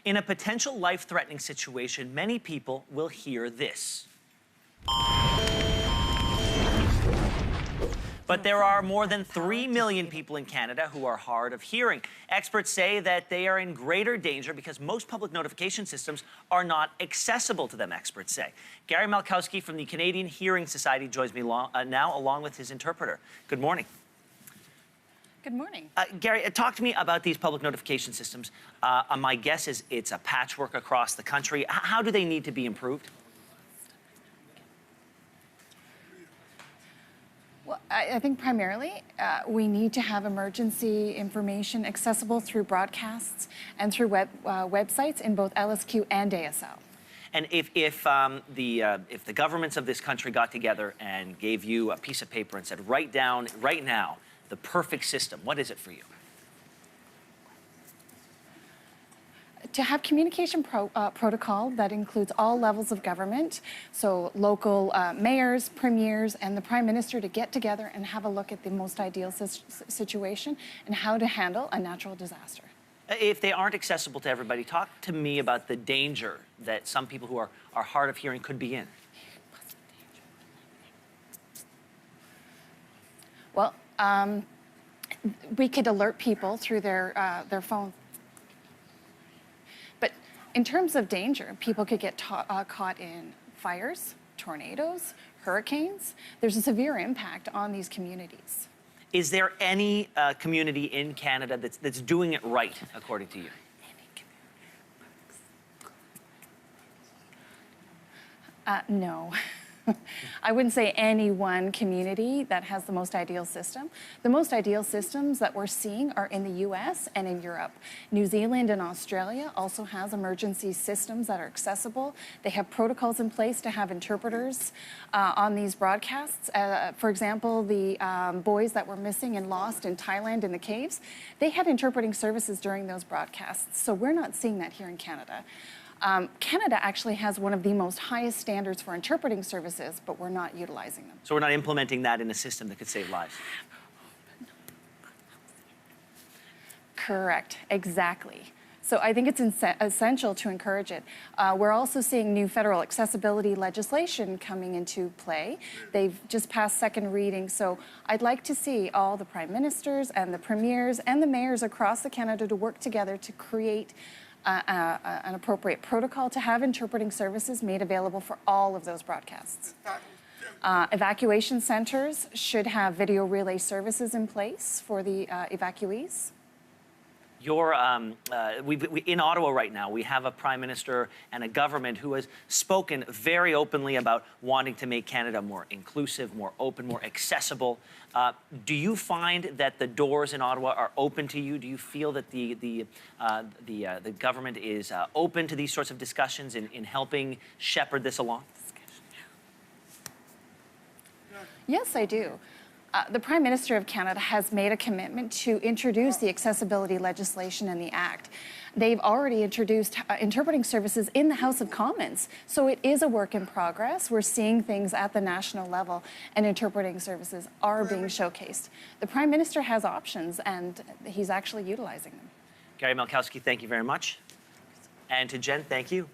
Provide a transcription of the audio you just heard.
In a potential life-threatening situation, many people will hear this. But there are more than 3 million people in Canada who are hard of hearing. Experts say that they are in greater danger because most public notification systems are not accessible to them, experts say. Gary Malkowski from the Canadian Hearing Society joins me now, along with his interpreter. Good morning. Good morning. Gary, talk to me about these public notification systems. My guess is it's a patchwork across the country. How do they need to be improved? Well, I think primarily we need to have emergency information accessible through broadcasts and through websites in both LSQ and ASL. And if the governments of this country got together and gave you a piece of paper and said, write down right now the perfect system, what is it for you? To have communication protocol that includes all levels of government, so local mayors, premiers, and the Prime Minister to get together and have a look at the most ideal situation and how to handle a natural disaster. If they aren't accessible to everybody, talk to me about the danger that some people who are hard of hearing could be in. Well, we could alert people through their phone. But in terms of danger, people could get caught in fires, tornadoes, hurricanes. There's a severe impact on these communities. Is there any community in Canada that's doing it right, according to you? No. I wouldn't say any one community that has the most ideal system. The most ideal systems that we're seeing are in the US and in Europe. New Zealand and Australia also has emergency systems that are accessible. They have protocols in place to have interpreters on these broadcasts. For example, the boys that were missing and lost in Thailand in the caves, they had interpreting services during those broadcasts. So we're not seeing that here in Canada. Canada actually has one of the most highest standards for interpreting services, but we're not utilizing them. So we're not implementing that in a system that could save lives? Correct, exactly. So I think it's essential to encourage it. We're also seeing new federal accessibility legislation coming into play. They've just passed second reading, so I'd like to see all the prime ministers and the premiers and the mayors across Canada to work together to create an appropriate protocol to have interpreting services made available for all of those broadcasts. Evacuation centers should have video relay services in place for the evacuees. In Ottawa right now, we have a Prime Minister and a government who has spoken very openly about wanting to make Canada more inclusive, more open, more accessible. Do you find that the doors in Ottawa are open to you? Do you feel that the government is open to these sorts of discussions in helping shepherd this along? Yes, I do. The Prime Minister of Canada has made a commitment to introduce the accessibility legislation in the Act. They've already introduced interpreting services in the House of Commons, so it is a work in progress. We're seeing things at the national level, and interpreting services are being showcased. The Prime Minister has options, and he's actually utilizing them. Gary Malkowski, thank you very much. And to Jen, thank you.